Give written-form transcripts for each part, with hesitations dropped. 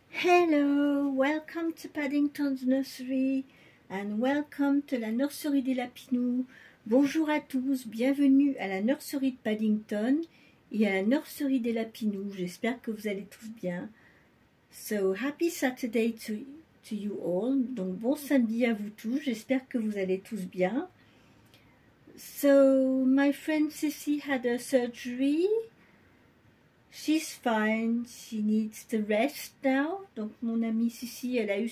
Hello, welcome to Paddington's Nursery and welcome to la nurserie des Lapinous. Bonjour à tous, bienvenue à la nurserie de Paddington et à la nurserie des Lapinous. J'espère que vous allez tous bien. So, happy Saturday to you all. Donc, bon samedi à vous tous, j'espère que vous allez tous bien. So, my friend Sissy had a surgery. She's fine, she needs to rest now. Donc mon amie Sissy, elle a eu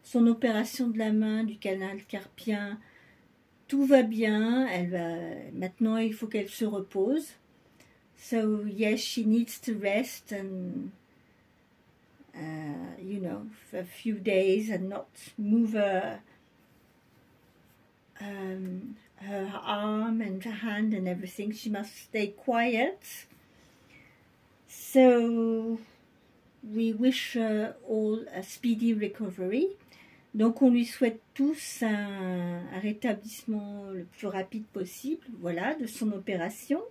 son opération de la main, du canal carpien. Tout va bien, maintenant il faut qu'elle se repose. So yes, she needs to rest and you know, for a few days and not move her arm and her hand and everything. She must stay quiet. So, we wish her all a speedy recovery. Donc, on lui souhaite tous un rétablissement le plus rapide possible, voilà, de son opération.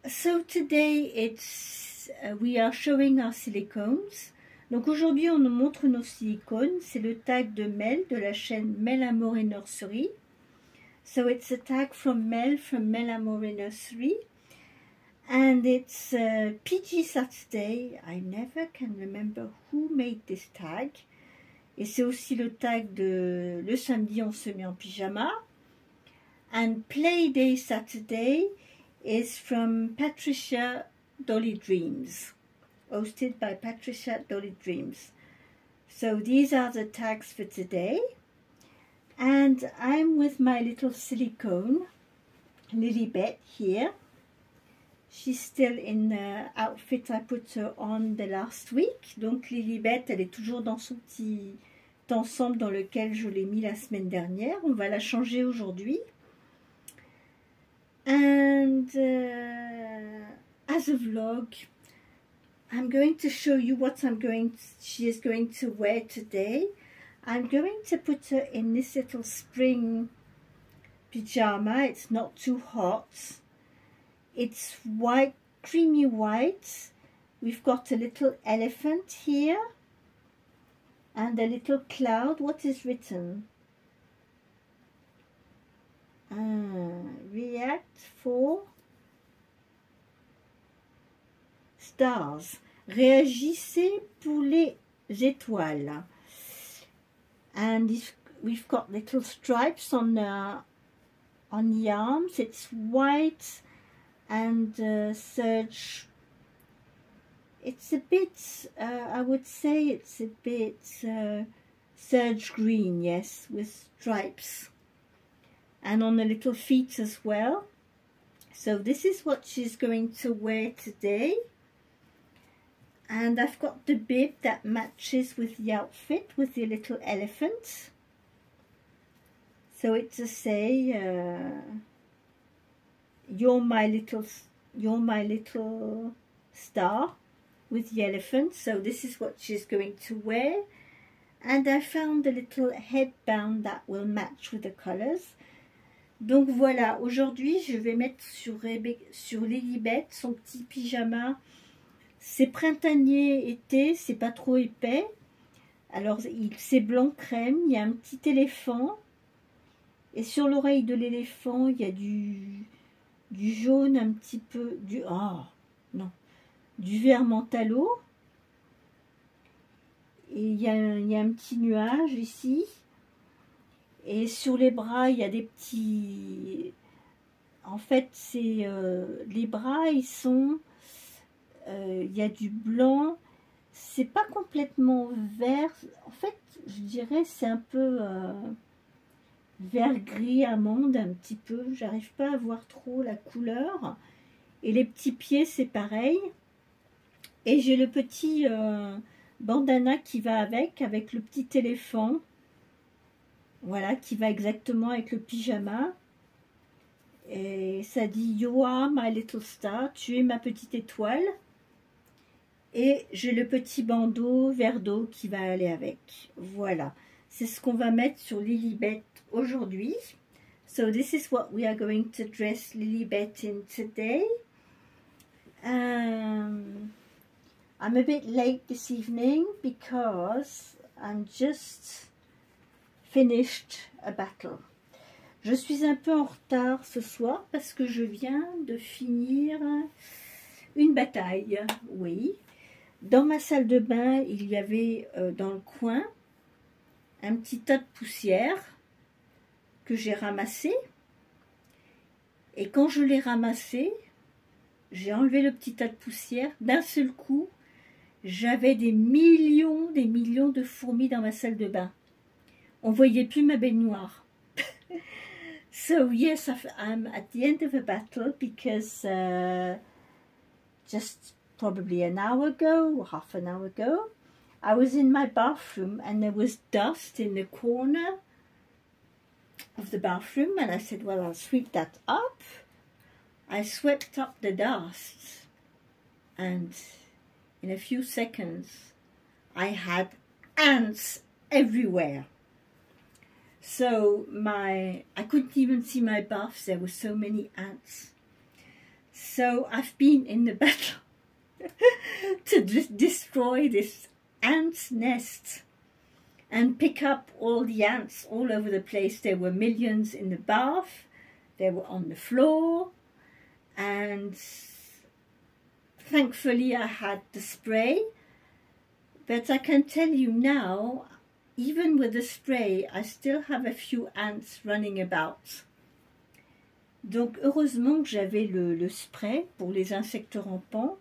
So, today we are showing our silicones. Donc, aujourd'hui, on nous montre nos silicones. C'est le tag de Mel, de la chaîne Mel Amore Nursery. So, it's a tag from Mel Amore Nursery. And it's PG Saturday. I never can remember who made this tag. Et c'est aussi le tag de le samedi on se met en pyjama. And Play Day Saturday is from Patricia Dolly Dreams. Hosted by Patricia Dolly Dreams. So these are the tags for today. And I'm with my little silicone, Lilibet here. She's still in the outfit I put her on the last week. Donc Lilibet, elle est toujours dans son petit ensemble dans lequel je l'ai mis la semaine dernière. On va la changer aujourd'hui. And as a vlog, I'm going to show you what she is going to wear today. I'm going to put her in this little spring pyjama. It's not too hot. It's white, creamy white. We've got a little elephant here and a little cloud. What is written? React for stars. Réagissez pour les étoiles. And we've got little stripes on the arms. It's white and serge. It's a bit, I would say it's a bit serge green, yes, with stripes. And on the little feet as well. So this is what she's going to wear today. And I've got the bib that matches with the outfit, with the little elephant. So it's to say, you're my little star with the elephant. So this is what she's going to wear. And I found a little headband that will match with the colors. Donc voilà, aujourd'hui je vais mettre sur Lilibet son petit pyjama. C'est printanier été, c'est pas trop épais. Alors c'est blanc crème, il y a un petit éléphant. Et sur l'oreille de l'éléphant, il y a du jaune un petit peu, du vert mentalo. Et il y a un petit nuage ici. Et sur les bras, il y a des petits... En fait, c'est les bras, ils sont... il y a du blanc. C'est pas complètement vert. En fait, je dirais c'est un peu vert gris amande, un petit peu. J'arrive pas à voir trop la couleur. Et les petits pieds, c'est pareil. Et j'ai le petit bandana qui va avec le petit éléphant. Voilà, qui va exactement avec le pyjama. Et ça dit « You are my little star », tu es ma petite étoile. Et j'ai le petit bandeau vert d'eau qui va aller avec. Voilà, c'est ce qu'on va mettre sur Lilibet aujourd'hui. So this is what we are going to dress Lilibet in today. I I'm a bit late this evening because I'm just finished a battle. Je suis un peu en retard ce soir parce que je viens de finir une bataille, oui. Dans ma salle de bain, il y avait dans le coin un petit tas de poussière que j'ai ramassé. Et quand je l'ai ramassé, j'ai enlevé le petit tas de poussière. D'un seul coup, j'avais des millions de fourmis dans ma salle de bain. On ne voyait plus ma baignoire. So yes, I'm at the end of a battle because just probably an hour ago or half an hour ago, I was in my bathroom and there was dust in the corner of the bathroom, and I said, well, I'll sweep that up. I swept up the dust, and in a few seconds I had ants everywhere. So I couldn't even see my bath, there were so many ants. So I've been in the battle to destroy this ants nest and pick up all the ants all over the place. There were millions in the bath, they were on the floor, and thankfully I had the spray. But I can tell you now, even with the spray, I still have a few ants running about. Donc heureusement que j'avais le spray pour les insectes rampants,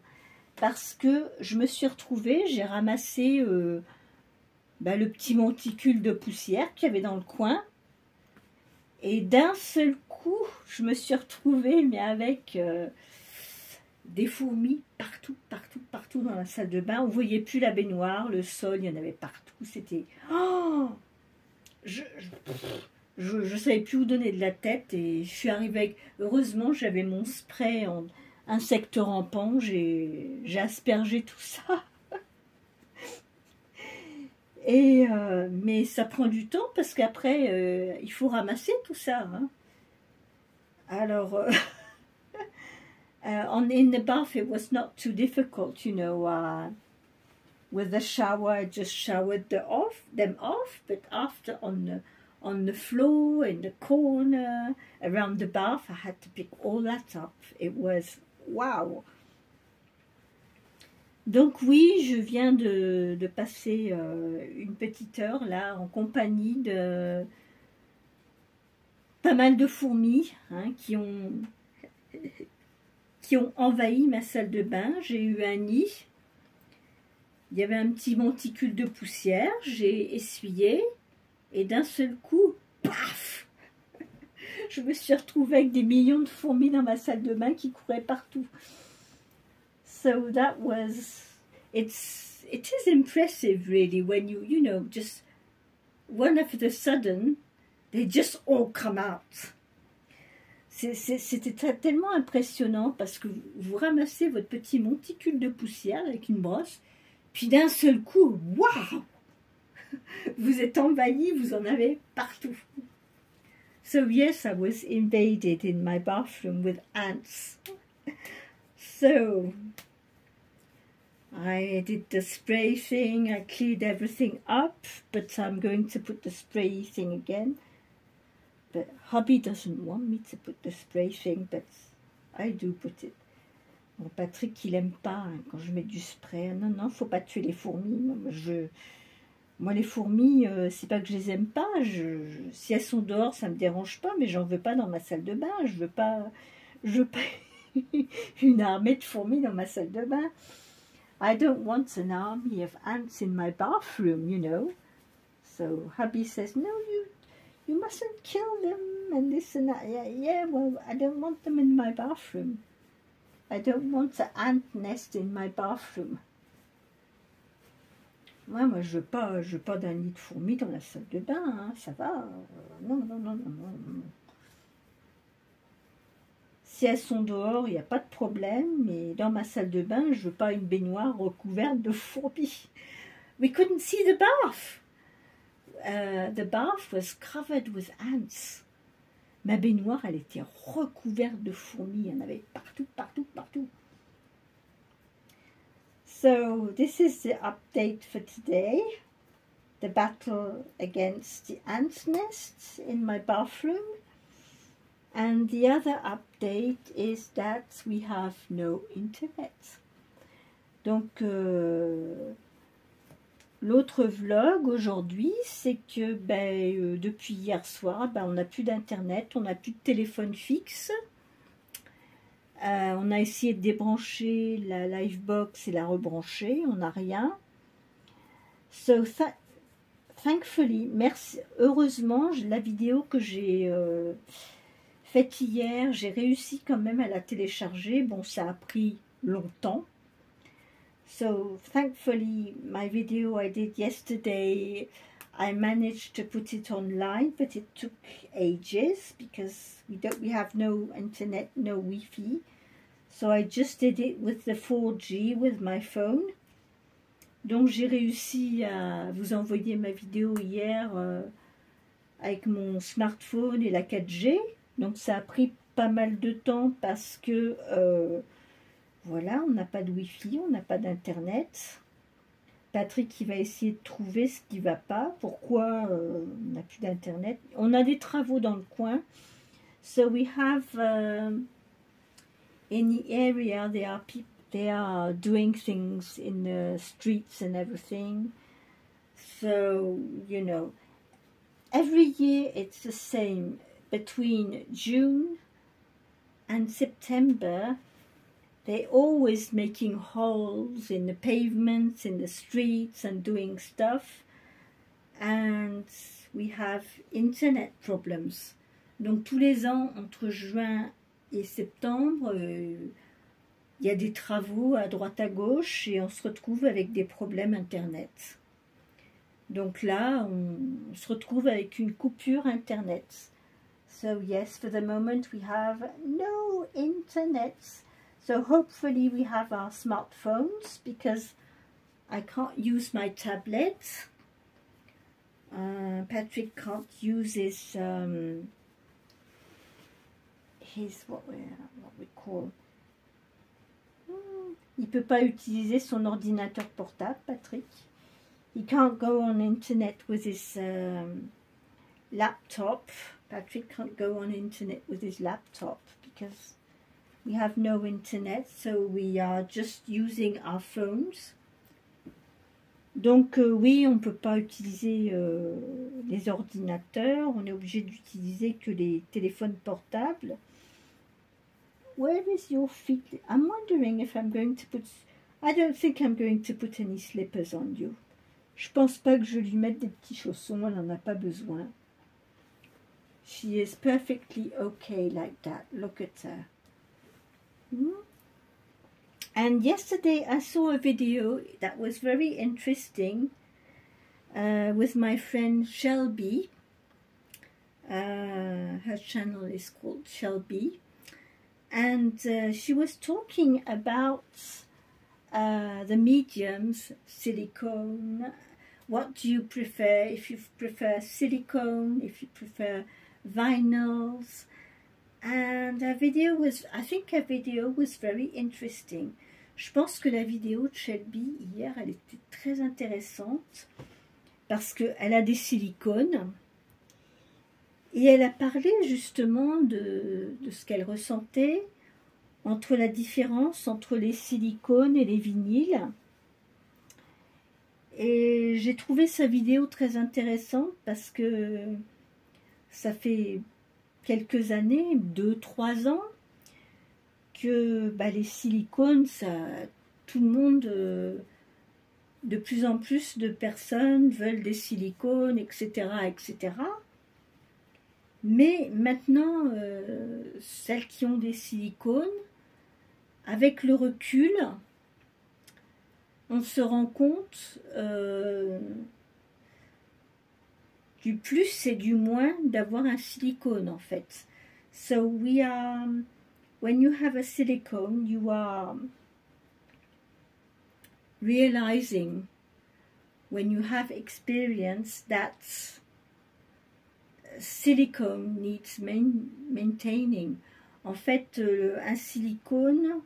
parce que je me suis retrouvée, j'ai ramassé le petit monticule de poussière qu'il y avait dans le coin, et d'un seul coup, je me suis retrouvée, mais avec des fourmis partout dans la salle de bain. On ne voyait plus la baignoire, le sol, il y en avait partout. C'était... Oh, je ne savais plus où donner de la tête, et je suis arrivée avec... Heureusement, j'avais mon spray en insectes rampants, j'ai aspergé tout ça. Mais ça prend du temps parce qu'après, il faut ramasser tout ça. Hein. Alors, in the bath, it was not too difficult, you know. With the shower, I just showered them off. But after, on the floor, in the corner, around the bath, I had to pick all that up. It was wow. Donc oui, je viens de passer une petite heure là en compagnie de pas mal de fourmis hein, qui ont envahi ma salle de bain. J'ai eu un nid, il y avait un petit monticule de poussière, j'ai essuyé et d'un seul coup, paf, je me suis retrouvée avec des millions de fourmis dans ma salle de bain qui couraient partout. So that was, it is impressive really when you know, just one of the sudden, they just all come out. C'était tellement impressionnant parce que vous ramassez votre petit monticule de poussière avec une brosse, puis d'un seul coup, waouh, vous êtes envahi, vous en avez partout. So yes, I was invaded in my bathroom with ants. So I did the spray thing, I cleared everything up, but I'm going to put the spray thing again. But hubby doesn't want me to put the spray thing, but I do put it. Bon, Patrick, il aime pas hein, quand je mets du spray. Non, non, faut pas tuer les fourmis. Moi, les fourmis, c'est pas que je les aime pas. Si elles sont dehors, ça me dérange pas, mais j'en veux pas dans ma salle de bain. Je veux pas une armée de fourmis dans ma salle de bain. I don't want an army of ants in my bathroom, you know. So hubby says, no, you mustn't kill them and this and that. Yeah, well, I don't want them in my bathroom. I don't want an ant nest in my bathroom. Moi, je veux pas d'un nid de fourmis dans la salle de bain, hein, ça va. Non. Si elles sont dehors, il n'y a pas de problème, mais dans ma salle de bain, je veux pas une baignoire recouverte de fourmis. We couldn't see the bath. The bath was covered with ants. Ma baignoire, elle était recouverte de fourmis. Il y en avait partout. So this is the update for today. The battle against the ant nests in my bathroom. And the other update is that we have no internet. Donc l'autre vlog aujourd'hui, c'est que depuis hier soir, on n'a plus d'internet, on n'a plus de téléphone fixe. On a essayé de débrancher la Livebox et la rebrancher, on n'a rien. So thankfully, merci, heureusement, la vidéo que j'ai faite hier, j'ai réussi quand même à la télécharger. Bon, ça a pris longtemps. So thankfully, my video I did yesterday, I managed to put it online, but it took ages because we have no internet, no Wi-Fi. So I just did it with the 4G with my phone. Donc j'ai réussi à vous envoyer ma vidéo hier avec mon smartphone et la 4G. Donc ça a pris pas mal de temps parce que voilà, on n'a pas de Wi-Fi, on n'a pas d'internet. Patrick, il va essayer de trouver ce qui ne va pas. Pourquoi on n'a plus d'internet? On a des travaux dans le coin. So we have in the area they are doing things in the streets and everything. So you know, every year it's the same. Between June and September, they're always making holes in the pavements, in the streets, and doing stuff. And we have internet problems. Donc tous les ans, entre juin et septembre, il y a des travaux à droite à gauche et on se retrouve avec des problèmes internet. Donc là, on se retrouve avec une coupure internet. So yes, for the moment we have no internet. So hopefully we have our smartphones because I can't use my tablet. Patrick can't use his what we call. Il peut pas utiliser son ordinateur portable, Patrick. He can't go on internet with his laptop. Patrick can't go on internet with his laptop because we have no internet, so we are just using our phones. Donc oui, on ne peut pas utiliser les ordinateurs, on est obligé d'utiliser que les téléphones portables. Where is your feet? I'm wondering if I'm going to put... I don't think I'm going to put any slippers on you. Je pense pas que je lui mette des petits chaussons, elle n'en a pas besoin. She is perfectly okay like that. Look at her. And yesterday I saw a video that was very interesting with my friend Shelby. Her channel is called Shelby. And she was talking about the mediums, silicone. What do you prefer? If you prefer silicone, if you prefer vinyls. And her video was, I think her video was very interesting. Je pense que la vidéo de Shelby hier, elle était très intéressante parce qu'elle a des silicones et elle a parlé justement de ce qu'elle ressentait entre la différence entre les silicones et les vinyles. Et j'ai trouvé sa vidéo très intéressante parce que ça fait quelques années, 2-3 ans, que les silicones, tout le monde, de plus en plus de personnes veulent des silicones, etc., etc. Mais maintenant, celles qui ont des silicones, avec le recul, on se rend compte du plus et du moins d'avoir un silicone en fait. So we are, when you have a silicone, you are realizing when you have experience that silicone needs maintaining. En fait, un silicone,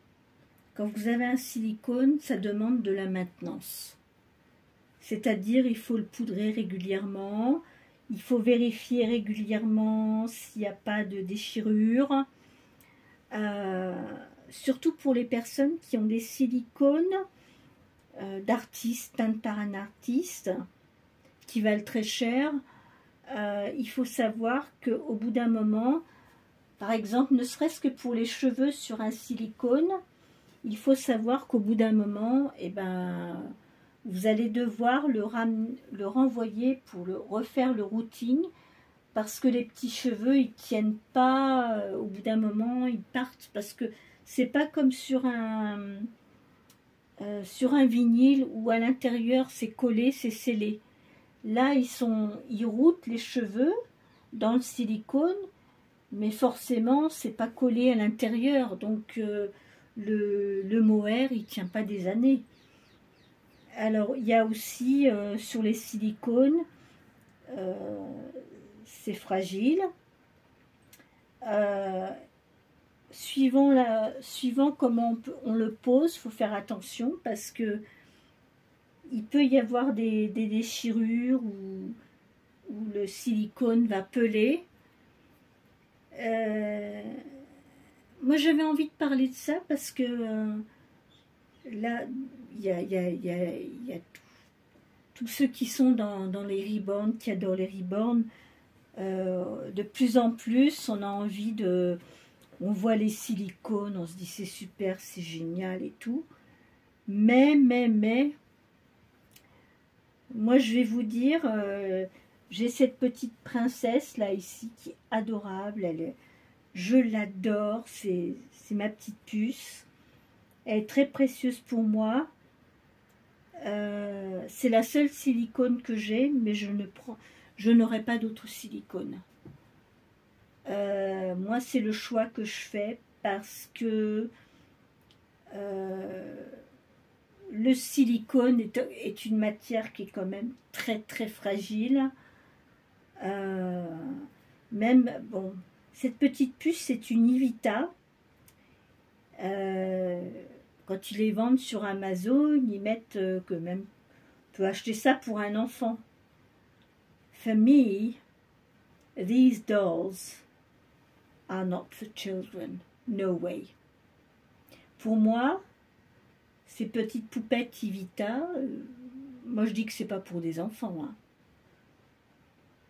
quand vous avez un silicone, ça demande de la maintenance. C'est-à-dire, il faut le poudrer régulièrement, il faut vérifier régulièrement s'il n'y a pas de déchirure. Surtout pour les personnes qui ont des silicones d'artistes, teintes par un artiste, qui valent très cher. Il faut savoir qu'au bout d'un moment, par exemple, ne serait-ce que pour les cheveux sur un silicone, il faut savoir qu'au bout d'un moment, eh ben, vous allez devoir le renvoyer pour refaire le routing, parce que les petits cheveux, ils tiennent pas, au bout d'un moment, ils partent, parce que c'est pas comme sur un vinyle où à l'intérieur c'est collé, c'est scellé. Là, ils routent les cheveux dans le silicone, mais forcément, c'est pas collé à l'intérieur, donc le mohair, il tient pas des années. Alors, il y a aussi sur les silicones, c'est fragile. Suivant comment on le pose, il faut faire attention parce que il peut y avoir des déchirures où le silicone va peler. Moi, j'avais envie de parler de ça parce que là, il y a tous ceux qui sont dans les reborn, qui adorent les reborn. De plus en plus, on a envie de... On voit les silicones, on se dit c'est super, c'est génial et tout. Mais, moi je vais vous dire, j'ai cette petite princesse là ici qui est adorable, je l'adore, c'est ma petite puce. Elle est très précieuse pour moi. C'est la seule silicone que j'ai, mais je n'aurai pas d'autre silicone. Moi, c'est le choix que je fais parce que le silicone est une matière qui est quand même très très fragile. Même, bon, cette petite puce, c'est une Ivita. Quand ils les vendent sur Amazon, ils mettent que même on peut acheter ça pour un enfant. For me, these dolls are not for children. No way. Pour moi, ces petites poupettes Ivita, moi je dis que c'est pas pour des enfants. Hein.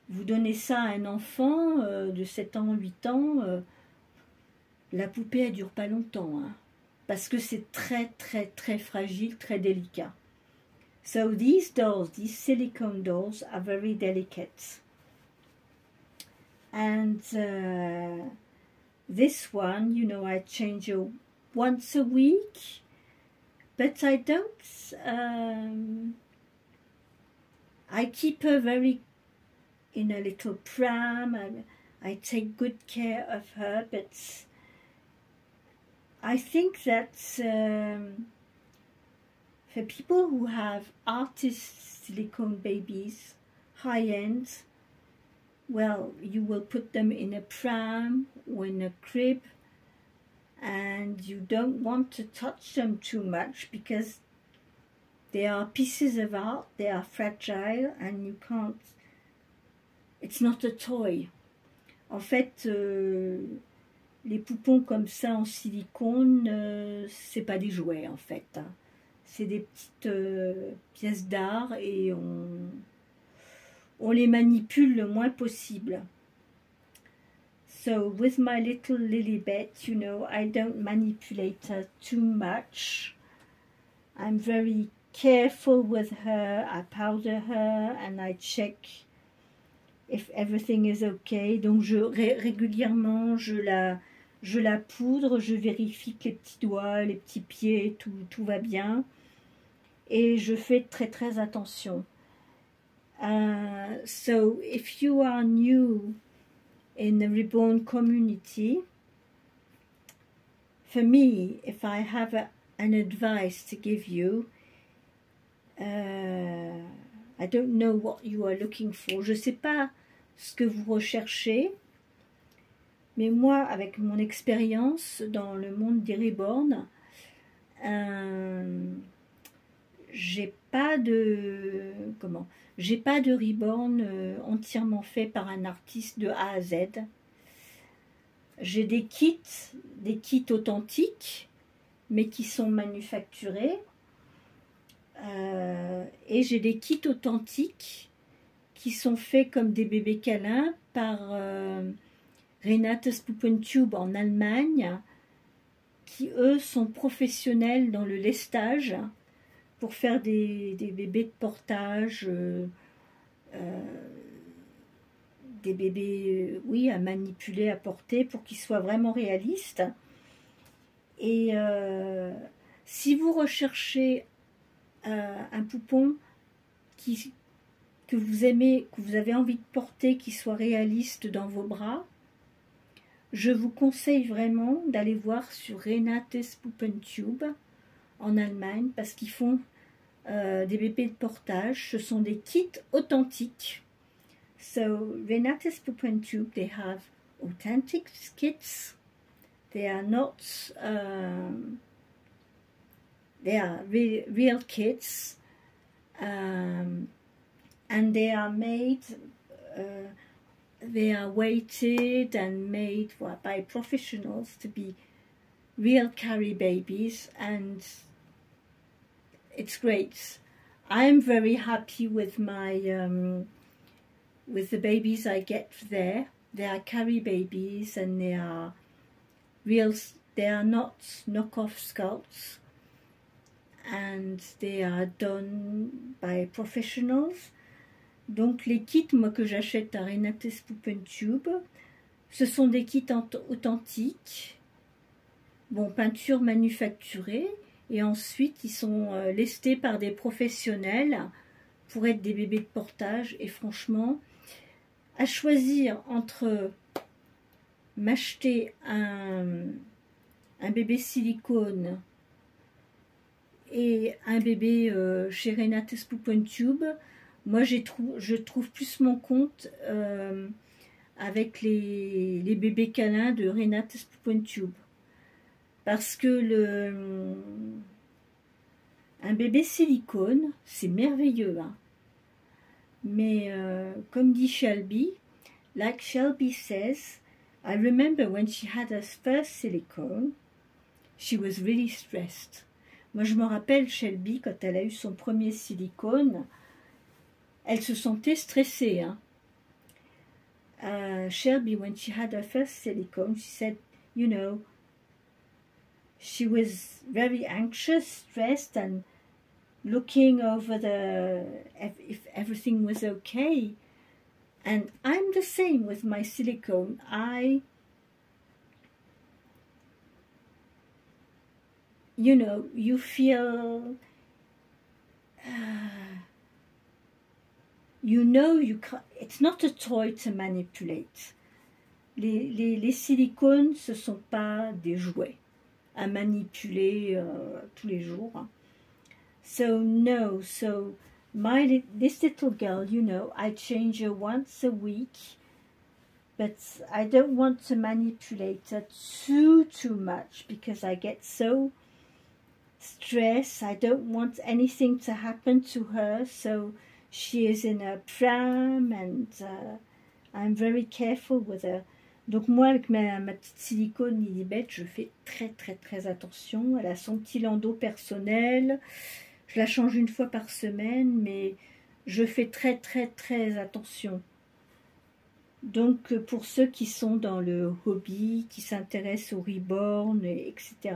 Vous donnez ça à un enfant de 7 ans, 8 ans, la poupée elle dure pas longtemps. Hein, parce que c'est très très très fragile, très délicat. So these dolls, these silicone dolls are very delicate. And this one, you know, I change her once a week, but I don't, I keep her very in a little pram, I take good care of her, but I think that for people who have artist silicone babies, high-end, well, you will put them in a pram or in a crib, and you don't want to touch them too much because they are pieces of art, they are fragile, and you can't, it's not a toy. En fait, les poupons comme ça en silicone, c'est pas des jouets en fait. Hein. C'est des petites pièces d'art et on les manipule le moins possible. So with my little Lilibet, you know, I don't manipulate her too much. I'm very careful with her. I powder her and I check if everything is okay. Donc régulièrement je la poudre, je vérifie que les petits doigts, les petits pieds, tout va bien. Et je fais très très attention. So if you are new in the reborn community, for me, if I have an advice to give you, I don't know what you are looking for. Je ne sais pas ce que vous recherchez, mais moi, avec mon expérience dans le monde des reborn, J'ai pas de j'ai pas de reborn entièrement fait par un artiste de A à Z. J'ai des kits authentiques, mais qui sont manufacturés. Et j'ai des kits authentiques qui sont faits comme des bébés câlins par Renate's Puppentube en Allemagne, qui eux sont professionnels dans le lestage pour faire des bébés de portage, des bébés, oui, à manipuler, à porter, pour qu'ils soient vraiment réalistes. Et si vous recherchez un poupon que vous aimez, que vous avez envie de porter, qui soit réaliste dans vos bras, je vous conseille vraiment d'aller voir sur Renate's Puppentube en Allemagne, parce qu'ils font des bébés de portage. Ce sont des kits authentiques. So Renate's Puppentube, they have authentic kits. They are not they are real kits, and they are made they are weighted and made by professionals to be real carry babies, and it's great. I'm very happy with my with the babies I get there. They are carry babies, and they are real. They are not knockoff sculpts, and they are done by professionals. Donc les kits, moi, que j'achète à Renate's Puppentube, ce sont des kits authentiques, bon, peinture manufacturée, et ensuite ils sont lestés par des professionnels pour être des bébés de portage. Et franchement, à choisir entre m'acheter un bébé silicone et un bébé chez Renate's Puppentube, moi je trouve plus mon compte avec les bébés câlins de Renate's Puppentube, parce que un bébé silicone, c'est merveilleux, hein. Mais comme dit Shelby, like Shelby says, I remember when she had her first silicone, she was really stressed. Moi, je me rappelle Shelby, quand elle a eu son premier silicone, elle se sentait stressée, hein. Shelby, when she had her first silicone, she said, you know, she was very anxious, stressed, and looking over if everything was okay. And I'm the same with my silicone. You know, you feel, you know, you can't, it's not a toy to manipulate. Les silicones, ce ne sont pas des jouets à manipuler tous les jours. So no, so this little girl, you know, I change her once a week, but I don't want to manipulate her too much, because I get so stressed. I don't want anything to happen to her, so she is in a pram, and I'm very careful with her. Donc moi, avec ma petite silicone Lilibet, je fais très attention. Elle a son petit landau personnel. Je la change une fois par semaine, mais je fais très attention. Donc pour ceux qui sont dans le hobby, qui s'intéressent au reborn, etc.,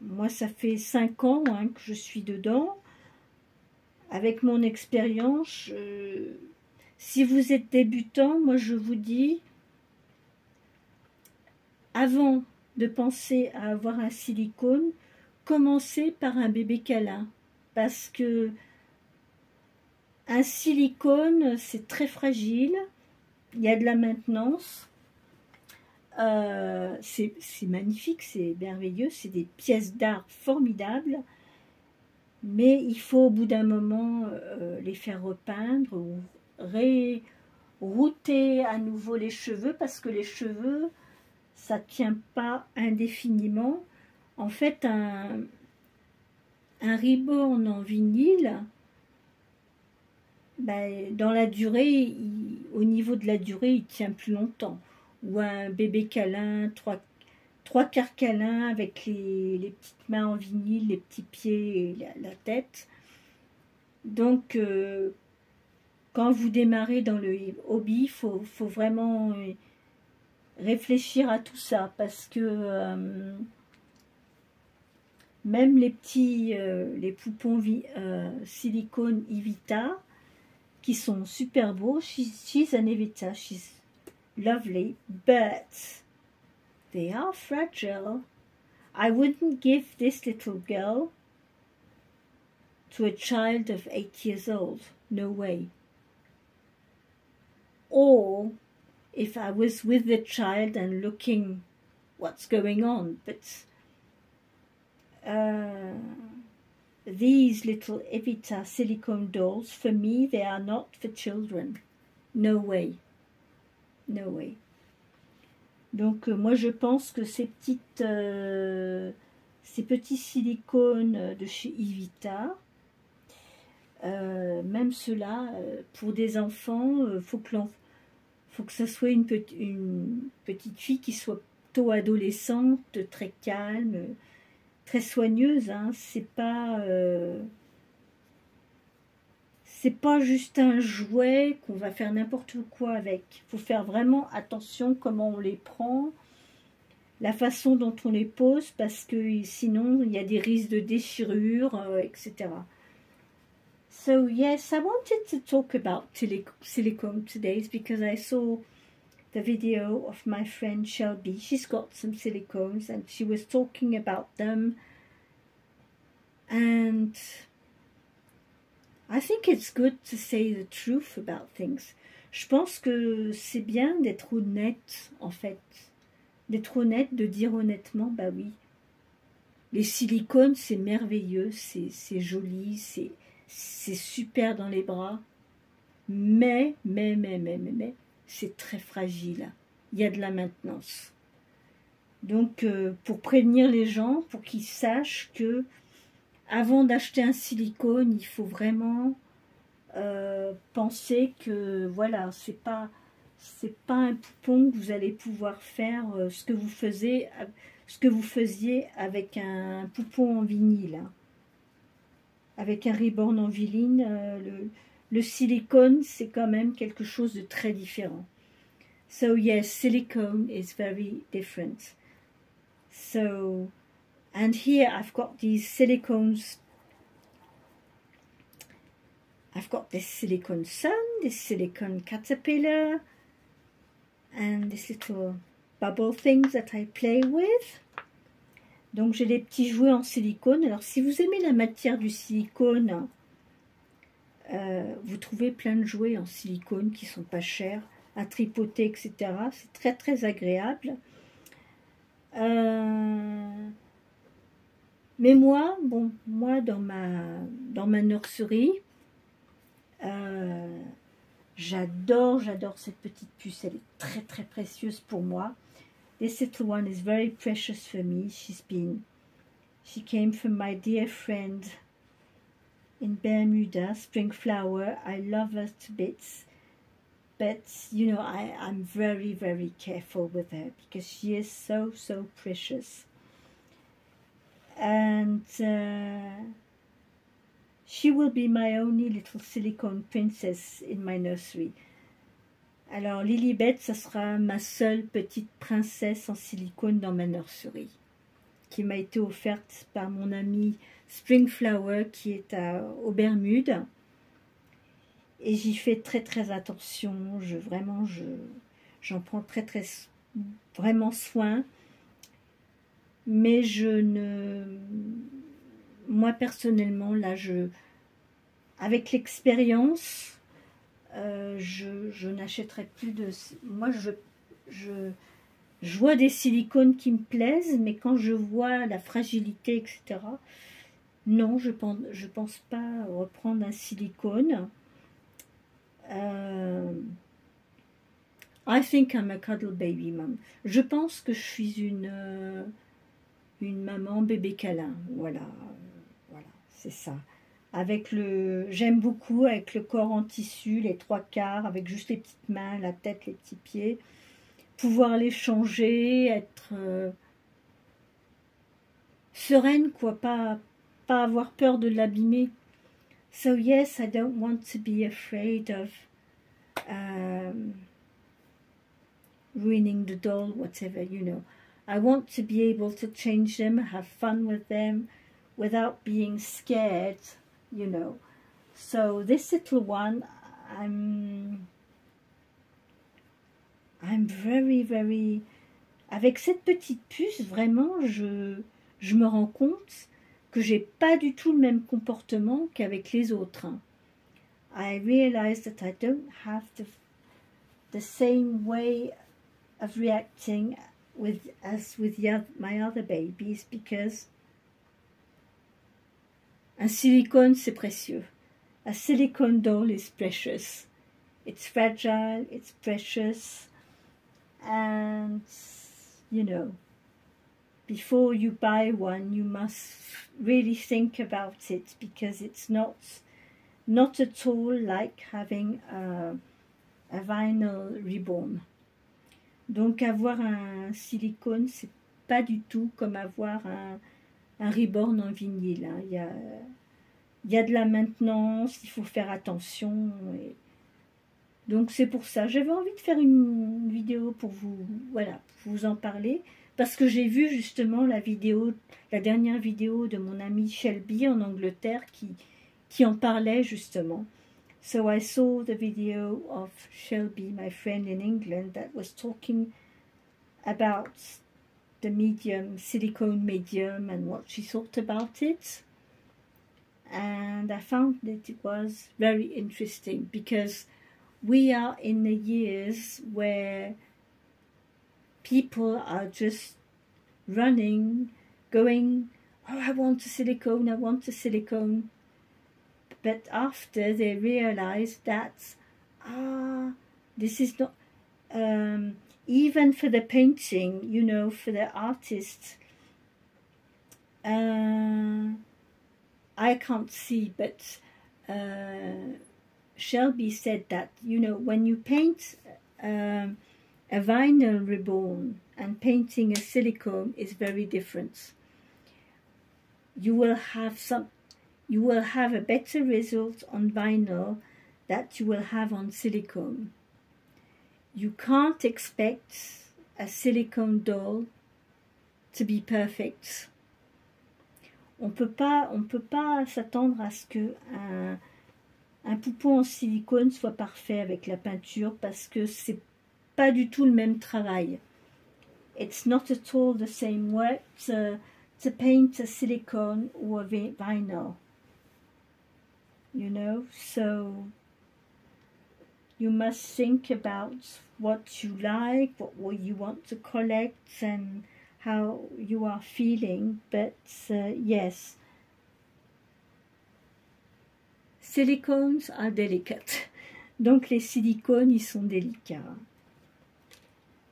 moi ça fait 5 ans, hein, que je suis dedans. Avec mon expérience, si vous êtes débutant, moi je vous dis, avant de penser à avoir un silicone, commencez par un bébé câlin, parce que un silicone, c'est très fragile, il y a de la maintenance, c'est magnifique, c'est merveilleux, c'est des pièces d'art formidables, mais il faut au bout d'un moment les faire repeindre ou router à nouveau les cheveux, parce que les cheveux, ça ne tient pas indéfiniment. En fait, un reborn en vinyle, ben, dans la durée, au niveau de la durée, il tient plus longtemps. Ou un bébé câlin, trois quarts câlin avec les petites mains en vinyle, les petits pieds et la tête. Donc, quand vous démarrez dans le hobby, faut vraiment réfléchir à tout ça parce que même les poupons silicone Evita qui sont super beaux, she's an Evita, she's lovely, but they are fragile. I wouldn't give this little girl to a child of 8 years old, no way. Or if I was with the child and looking what's going on, but these little Evita silicone dolls, for me, they are not for children. No way. No way. Donc, moi, je pense que ces petits silicones de chez Evita, même ceux-là, pour des enfants, faut que ça soit une petite fille qui soit plutôt adolescente, très calme, très soigneuse, hein. C'est pas juste un jouet qu'on va faire n'importe quoi avec. Il faut faire vraiment attention comment on les prend, la façon dont on les pose, parce que sinon il y a des risques de déchirure, etc. So yes, I wanted to talk about silicone today because I saw the video of my friend Shelby. She's got some silicones and she was talking about them, and I think it's good to say the truth about things. Je pense que c'est bien d'être honnête, en fait. D'être honnête, de dire honnêtement, bah oui. Les silicones, c'est merveilleux, c'est joli, c'est super dans les bras. Mais, c'est très fragile. Il y a de la maintenance. Donc, pour prévenir les gens, pour qu'ils sachent que avant d'acheter un silicone, il faut vraiment penser que voilà, c'est pas un poupon que vous allez pouvoir faire ce que vous faisiez avec un poupon en vinyle, hein. Avec un reborn en vinyle, le silicone, c'est quand même quelque chose de très différent. So yes, silicone is very different. So, and here I've got these silicones. I've got this silicone sun, this silicone caterpillar, and this little bubble things that I play with. Donc j'ai des petits jouets en silicone. Alors si vous aimez la matière du silicone, vous trouvez plein de jouets en silicone qui sont pas chers, à tripoter, etc. C'est très très agréable. Mais moi, dans ma nurserie, j'adore cette petite puce. Elle est très très précieuse pour moi. This little one is very precious for me. She came from my dear friend in Bermuda, Springflower. I love her to bits. But, you know, I'm very, very careful with her because she is so, so precious. And she will be my only little silicone princess in my nursery. Alors, Lilibet, ça sera ma seule petite princesse en silicone dans ma nurserie, qui m'a été offerte par mon ami Springflower, qui est aux Bermudes. Et j'y fais très très attention, j'en prends vraiment soin. Mais moi personnellement, là, avec l'expérience, je n'achèterai plus de... Moi, je vois des silicones qui me plaisent, mais quand je vois la fragilité, etc., non, je pense pas reprendre un silicone. I think I'm a cuddle baby mom. Je pense que je suis une une maman bébé câlin. Voilà, voilà, c'est ça. Avec le, j'aime beaucoup avec le corps en tissu, les 3/4, avec juste les petites mains, la tête, les petits pieds. Pouvoir les changer, être sereine, quoi, pas avoir peur de l'abîmer. So yes, I don't want to be afraid of ruining the doll, whatever, you know. I want to be able to change them, have fun with them, without being scared, you know. So this little one, I'm very, very... Avec cette petite puce, vraiment, je me rends compte que j'ai pas du tout le même comportement qu'avec les autres. I realize that I don't have the same way of reacting as with my other babies, because un silicone, c'est précieux. A silicone doll is precious. It's fragile, it's precious, and you know, before you buy one, you must really think about it, because it's not at all like having a vinyl ribbon. Donc avoir un silicone, c'est pas du tout comme avoir un ribbon en vinyle. Hein. Il y a de la maintenance, il faut faire attention. Et... Donc c'est pour ça. J'avais envie de faire une vidéo pour vous, voilà, pour vous en parler. Parce que j'ai vu justement la dernière vidéo de mon ami Shelby en Angleterre qui en parlait justement. So I saw the video of Shelby, my friend in England, that was talking about the medium, silicone medium, and what she thought about it. And I found that it was very interesting, because we are in the years where people are just running, going, oh, I want a silicone, I want a silicone. But after they realize that, this is not, even for the painting, you know, for the artist, I can't see, but Shelby said that, you know, when you paint a vinyl ribbon and painting a silicone is very different. You will have a better result on vinyl that you will have on silicone. You can't expect a silicone doll to be perfect. On peut pas s'attendre à ce que un poupon en silicone soit parfait avec la peinture, parce que c'est pas du tout le même travail. It's not at all the same work to paint a silicone or a vinyl. You know, so you must think about what you like, what you want to collect, and how you are feeling. But yes, silicones are delicate. Donc les silicones, ils sont délicats.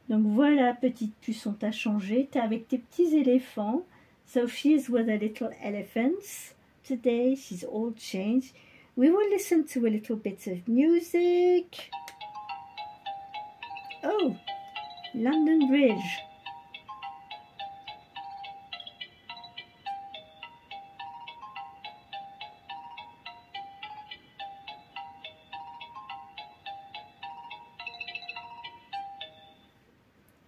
Donc voilà, petite puce, on t'a changé. T'es avec tes petits éléphants. So she's with the little elephants today. She's all changed. We will listen to a little bit of music. Oh, London Bridge.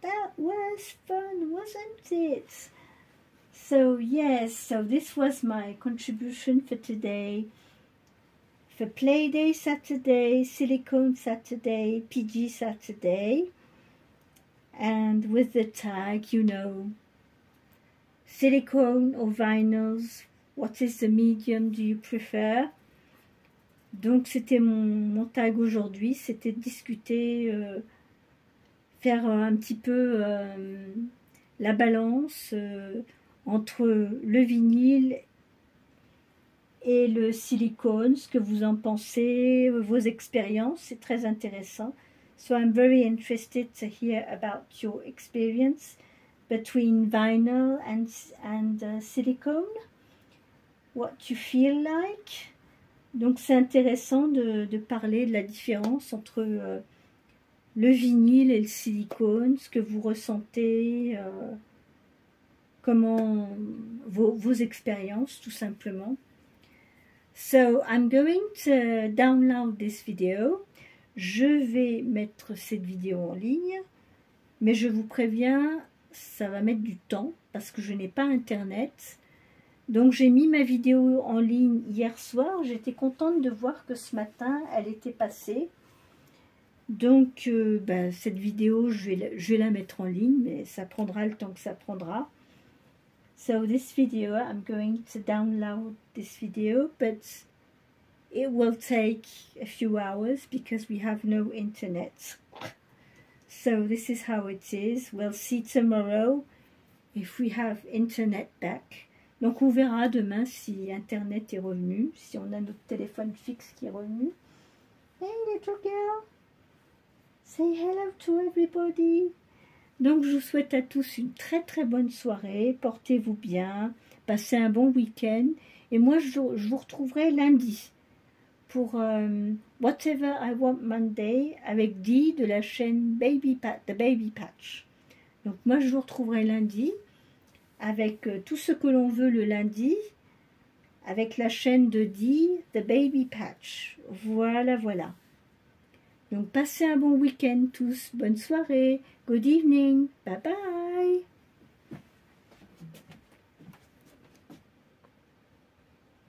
That was fun, wasn't it? So yes, so this was my contribution for today. For Playday Saturday, Silicone Saturday, PG Saturday, and with the tag, you know, silicone or vinyls, what is the medium do you prefer? Donc c'était mon tag aujourd'hui, c'était de discuter, faire un petit peu la balance entre le vinyle et le silicone, ce que vous en pensez, vos expériences, c'est très intéressant. So I'm very interested to hear about your experience, between vinyl and silicone, what you feel like. Donc c'est intéressant de parler de la différence entre le vinyle et le silicone, ce que vous ressentez, comment vos expériences tout simplement. So I'm going to download this video. Je vais mettre cette vidéo en ligne, mais je vous préviens, ça va mettre du temps parce que je n'ai pas internet. Donc j'ai mis ma vidéo en ligne hier soir. J'étais contente de voir que ce matin elle était passée. Donc cette vidéo je vais la mettre en ligne, mais ça prendra le temps que ça prendra. So this video, I'm going to download this video, but it will take a few hours because we have no internet. So this is how it is. We'll see tomorrow if we have internet back. Donc on verra demain si internet est revenu, si on a notre téléphone fixe qui est revenu. Hey little girl, say hello to everybody. Donc je vous souhaite à tous une très très bonne soirée, portez-vous bien, passez un bon week-end, et moi je vous retrouverai lundi pour Whatever I Want Monday avec Dee de la chaîne The Baby Patch. Donc moi je vous retrouverai lundi avec tout ce que l'on veut le lundi, avec la chaîne de Dee, The Baby Patch. Voilà, voilà. Donc passez un bon week-end tous, bonne soirée, good evening, bye bye.